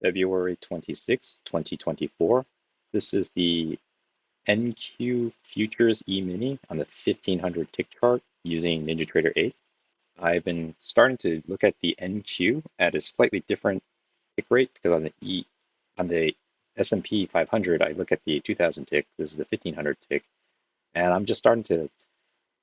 February 26, 2024. This is the NQ Futures E-mini on the 1500 tick chart using NinjaTrader 8. I've been starting to look at the NQ at a slightly different tick rate because on the S&P 500 I look at the 2000 tick. This is the 1500 tick, and I'm just starting to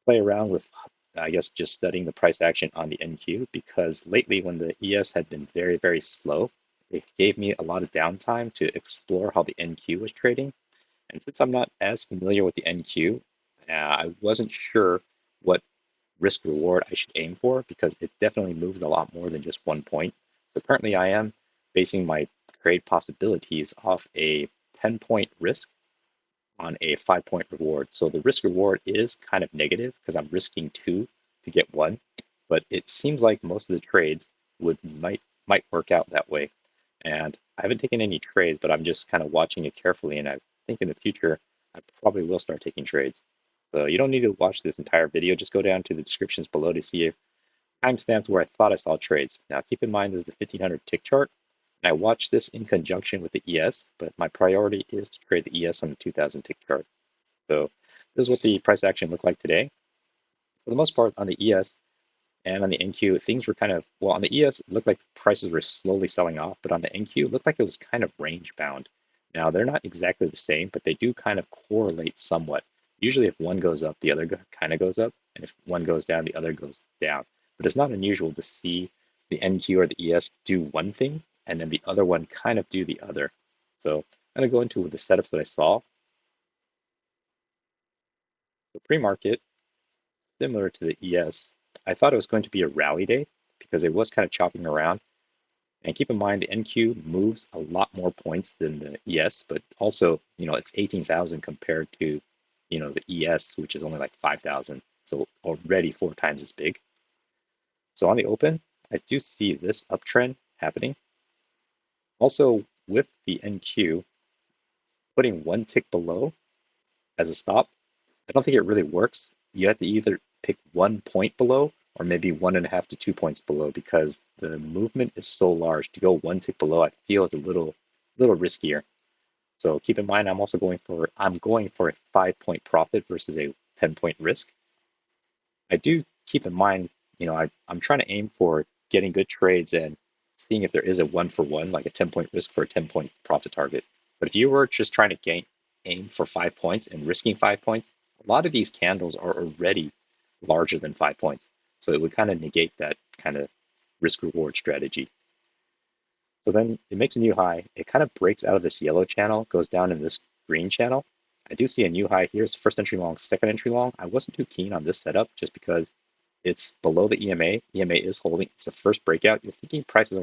play around with, I guess, just studying the price action on the NQ because lately when the ES had been very, very slow, it gave me a lot of downtime to explore how the NQ was trading. And since I'm not as familiar with the NQ, I wasn't sure what risk reward I should aim for because it definitely moves a lot more than just 1 point. So currently I am basing my trade possibilities off a 10-point risk on a 5-point reward. So the risk reward is kind of negative because I'm risking 2 to get 1, but it seems like most of the trades might work out that way. And I haven't taken any trades, but I'm just kind of watching it carefully, and I think in the future I probably will start taking trades. So you don't need to watch this entire video, just go down to the descriptions below to see timestamps where I thought I saw trades. Now keep in mind this is the 1500 tick chart, and I watch this in conjunction with the ES, but my priority is to trade the ES on the 2000 tick chart. So this is what the price action looked like today. For the most part on the ES and on the NQ, things were kind of, well, on the ES, it looked like prices were slowly selling off, but on the NQ, it looked like it was kind of range bound. Now, they're not exactly the same, but they do kind of correlate somewhat. Usually, if one goes up, the other kind of goes up, and if one goes down, the other goes down. But it's not unusual to see the NQ or the ES do one thing, and then the other one kind of do the other. So I'm going to go into the setups that I saw. The pre-market, similar to the ES, I thought it was going to be a rally day because it was kind of chopping around. And keep in mind, the NQ moves a lot more points than the ES, but also, it's 18,000 compared to, the ES, which is only like 5,000. So already 4 times as big. So on the open, I do see this uptrend happening. Also, with the NQ, putting 1 tick below as a stop, I don't think it really works. You have to either pick 1 point below or maybe 1.5 to 2 points below because the movement is so large. To go 1 tick below, I feel is a little riskier. So keep in mind, I'm going for a 5-point profit versus a 10-point risk. I do keep in mind, I'm trying to aim for getting good trades and seeing if there is a 1-for-1, like a 10-point risk for a 10-point profit target. But if you were just trying to aim for 5 points and risking 5 points, a lot of these candles are already larger than 5 points. So it would kind of negate that kind of risk reward strategy. So then it makes a new high. It kind of breaks out of this yellow channel, goes down in this green channel. I do see a new high here. It's first entry long, second entry long. I wasn't too keen on this setup just because it's below the EMA. EMA is holding. It's the first breakout. You're thinking prices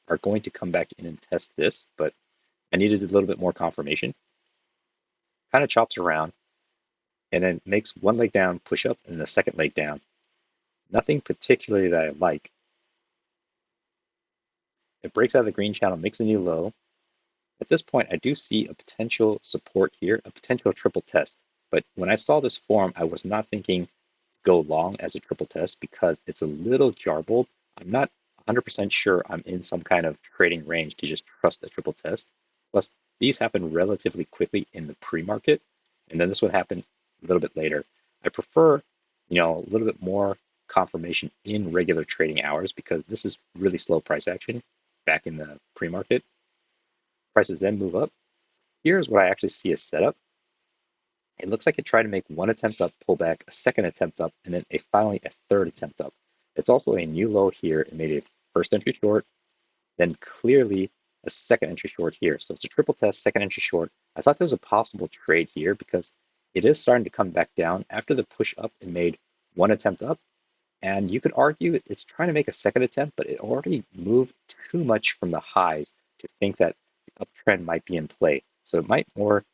are going to come back in and test this, but I needed a little bit more confirmation. Kind of chops around and then makes one leg down, push up, and the second leg down. Nothing particularly that I like. It breaks out of the green channel, makes a new low. At this point, I do see a potential support here, a potential triple test. But when I saw this form, I was not thinking go long as a triple test because it's a little jarbled. I'm not 100% sure I'm in some kind of trading range to just trust a triple test. Plus, these happen relatively quickly in the pre-market, and then this would happen a little bit later. I prefer, a little bit more confirmation in regular trading hours because this is really slow price action back in the pre-market. Prices then move up. Here's what I actually see as setup. It looks like it tried to make one attempt up, pull back, a second attempt up, and then finally a third attempt up. It's also a new low here. It made a first entry short, then clearly a second entry short here. So it's a triple test, second entry short. I thought there was a possible trade here because it is starting to come back down. After the push up, it made one attempt up. And you could argue it's trying to make a second attempt, but it already moved too much from the highs to think that the uptrend might be in play. So it might more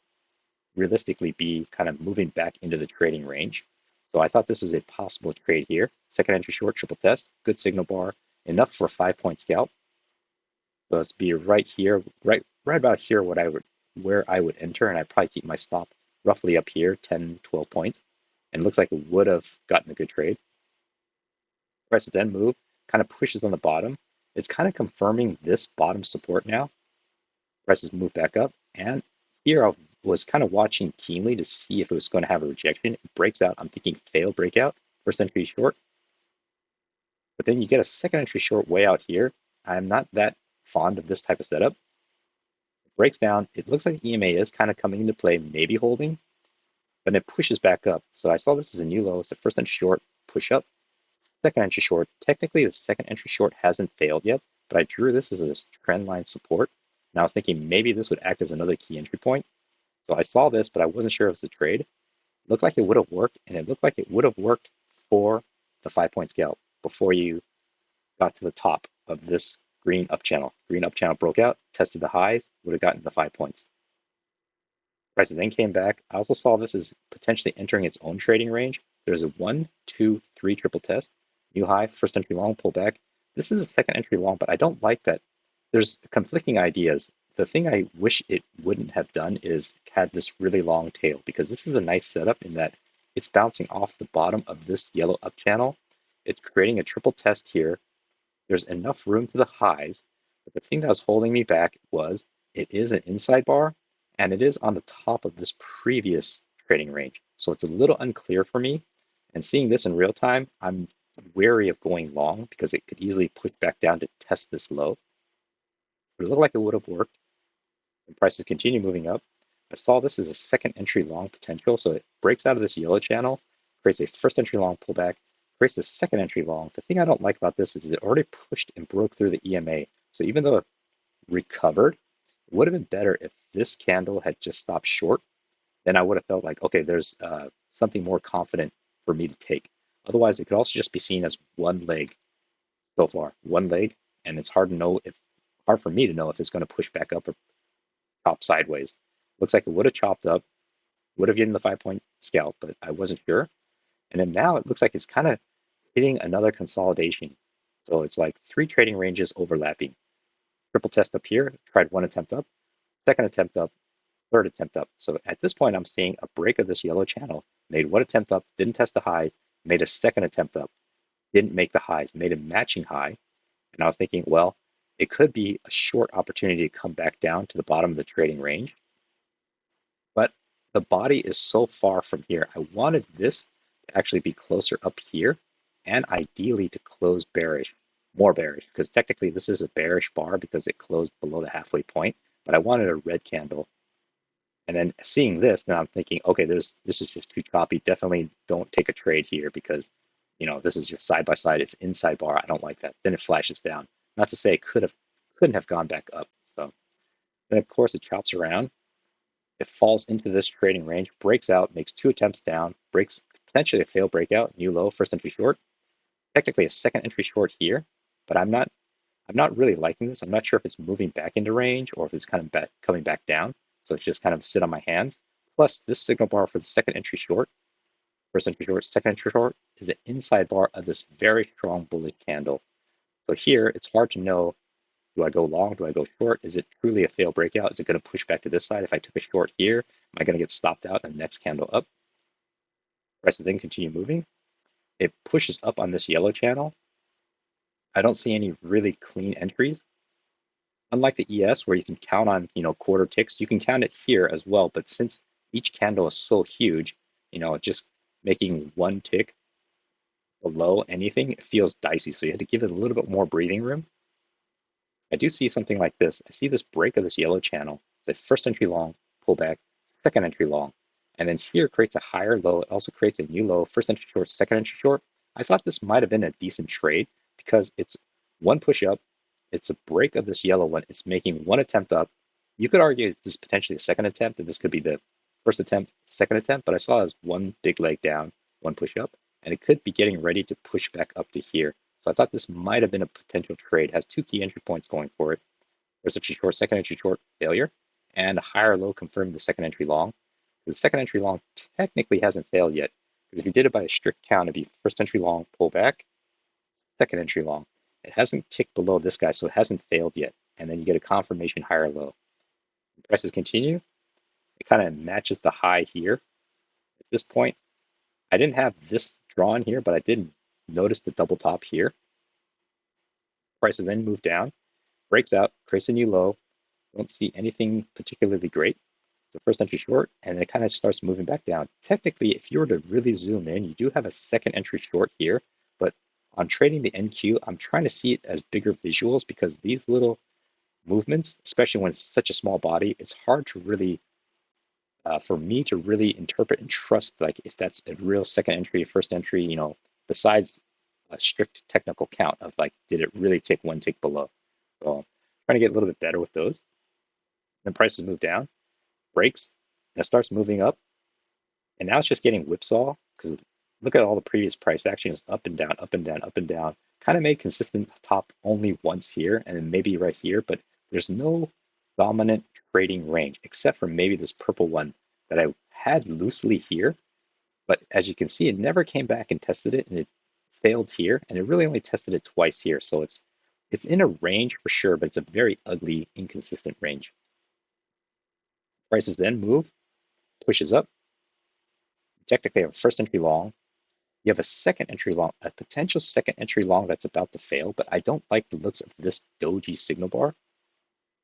realistically be kind of moving back into the trading range. So I thought this is a possible trade here. Second entry short, triple test, good signal bar, enough for a 5-point scalp. So let's be right here, right about here where I would enter, and I'd probably keep my stop roughly up here, 10, 12 points. And it looks like it would have gotten a good trade. Prices then move, kind of pushes on the bottom. It's kind of confirming this bottom support now. Prices move back up, and here I was kind of watching keenly to see if it was going to have a rejection. It breaks out. I'm thinking fail breakout, first entry short. But then you get a second entry short way out here. I'm not that fond of this type of setup. It breaks down. It looks like EMA is kind of coming into play, maybe holding, but it pushes back up. So I saw this as a new low. It's a first entry short, push up, second entry short. Technically, the second entry short hasn't failed yet, but I drew this as a trend line support. And I was thinking maybe this would act as another key entry point. So I saw this, but I wasn't sure if it was a trade. It looked like it would have worked, and it looked like it would have worked for the 5-point scalp before you got to the top of this green up channel. Green up channel broke out, tested the highs, would have gotten the 5 points. Price then came back. I also saw this as potentially entering its own trading range. There's a 1, 2, 3 triple test, new high, first entry long, pull back. This is a second entry long, but I don't like that. There's conflicting ideas. The thing I wish it wouldn't have done is had this really long tail, because this is a nice setup in that it's bouncing off the bottom of this yellow up channel. It's creating a triple test here. There's enough room to the highs, but the thing that was holding me back was it is an inside bar, and it is on the top of this previous trading range. So it's a little unclear for me. And seeing this in real time, I'm wary of going long because it could easily push back down to test this low. But it looked like it would have worked. And prices continue moving up. I saw this as a second entry long potential. So it breaks out of this yellow channel, creates a first entry long pullback, creates a second entry long. The thing I don't like about this is it already pushed and broke through the EMA. So even though it recovered, it would have been better if this candle had just stopped short. Then I would have felt like, okay, there's something more confident for me to take. Otherwise, it could also just be seen as one leg so far, one leg, and it's hard for me to know if it's going to push back up or chop sideways. Looks like it would have chopped up, would have given the 5-point scalp, but I wasn't sure. And then now it looks like it's kind of hitting another consolidation. So it's like 3 trading ranges overlapping. Triple test up here, tried 1 attempt up, second attempt up, third attempt up. So at this point, I'm seeing a break of this yellow channel, made 1 attempt up, didn't test the highs, made a second attempt up, didn't make the highs, made a matching high. And I was thinking, well, it could be a short opportunity to come back down to the bottom of the trading range. But the body is so far from here. I wanted this to actually be closer up here and ideally to close bearish, more bearish, because technically this is a bearish bar because it closed below the halfway point, but I wanted a red candle. And then seeing this, now I'm thinking, okay, this is just too choppy. Definitely don't take a trade here because, this is just side by side. It's inside bar. I don't like that. Then it flashes down. Not to say it couldn't have gone back up. So then of course it chops around. It falls into this trading range, breaks out, makes 2 attempts down, breaks potentially a failed breakout, new low, first entry short. Technically a second entry short here, but I'm not really liking this. I'm not sure if it's moving back into range or if it's kind of coming back down. So it's just kind of sit on my hands. Plus, this signal bar for the second entry short, first entry short, second entry short, is an inside bar of this very strong bullish candle. So here, it's hard to know, do I go long? Do I go short? Is it truly a failed breakout? Is it going to push back to this side? If I took a short here, am I going to get stopped out in the next candle up? Prices then continue moving. It pushes up on this yellow channel. I don't see any really clean entries. Unlike the ES where you can count on, quarter ticks, you can count it here as well. But since each candle is so huge, just making one tick below anything, it feels dicey. So you had to give it a little bit more breathing room. I do see something like this. I see this break of this yellow channel, the first entry long, pullback, second entry long. And then here creates a higher low. It also creates a new low, first entry short, second entry short. I thought this might have been a decent trade because it's one push up. It's a break of this yellow one. It's making 1 attempt up. You could argue this is potentially a second attempt, and this could be the first attempt, second attempt, but I saw it as one big leg down, one push up, and it could be getting ready to push back up to here. So I thought this might have been a potential trade. It has 2 key entry points going for it. First entry short, second entry short, failure, and a higher low confirmed the second entry long. The second entry long technically hasn't failed yet, because if you did it by a strict count, it'd be first entry long, pullback, second entry long. It hasn't ticked below this guy, so it hasn't failed yet. And then you get a confirmation higher low. The prices continue. It kind of matches the high here. At this point, I didn't have this drawn here, but I did notice the double top here. Prices then move down, breaks out, creates a new low, Don't see anything particularly great. So first entry short, and it kind of starts moving back down. Technically, if you were to really zoom in, you do have a second entry short here, but on trading the NQ, I'm trying to see it as bigger visuals because these little movements, especially when it's such a small body, it's hard to really, for me to really interpret and trust, like if that's a real second entry, first entry, besides a strict technical count of like, did it really take one tick below? So I'm trying to get a little bit better with those. Then prices move down, breaks, and it starts moving up. And now it's just getting whipsaw because look at all the previous price action is up and down, up and down, up and down. Kind of made consistent top only once here and then maybe right here, but there's no dominant trading range except for maybe this purple one that I had loosely here. But as you can see, it never came back and tested it, and it failed here, and it really only tested it twice here. So it's in a range for sure, but it's a very ugly, inconsistent range. Prices then move, pushes up. Technically, have a first entry long. You have a second entry long, a potential second entry long that's about to fail, but I don't like the looks of this doji signal bar.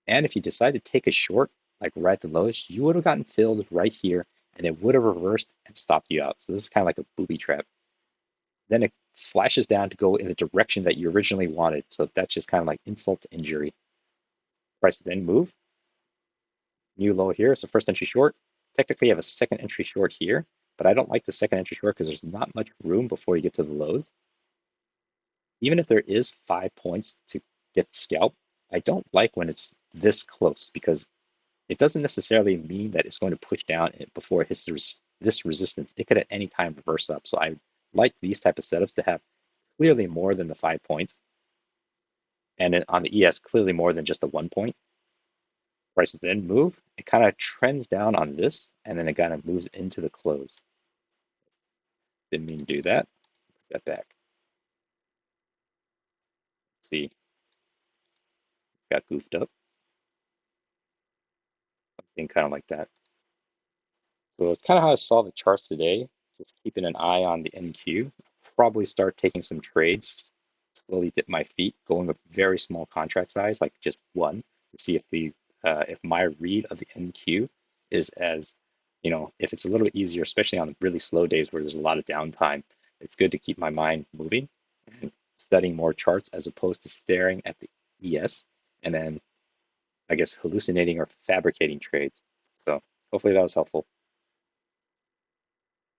And if you decide to take a short, like right at the lowest, you would have gotten filled right here, and it would have reversed and stopped you out. So this is kind of like a booby trap. Then it flashes down to go in the direction that you originally wanted. So that's just kind of like insult to injury. Prices then move. New low here. So first entry short. Technically, you have a second entry short here, but I don't like the second entry short because there's not much room before you get to the lows. Even if there is 5 points to get scalp, I don't like when it's this close because it doesn't necessarily mean that it's going to push down before it hits this resistance. It could at any time reverse up. So I like these type of setups to have clearly more than the 5 points. And on the ES, clearly more than just the 1 point. Prices then move. It kind of trends down on this, and then it kind of moves into the close. Didn't mean to do that. Put that back. See, got goofed up. Something kind of like that. So that's kind of how I saw the charts today. Just keeping an eye on the NQ. Probably start taking some trades. Slowly dip my feet, going with very small contract size, like just one, to see if my read of the NQ is as, if it's a little bit easier, especially on really slow days where there's a lot of downtime. It's good to keep my mind moving and studying more charts as opposed to staring at the ES and then I guess hallucinating or fabricating trades. So hopefully that was helpful.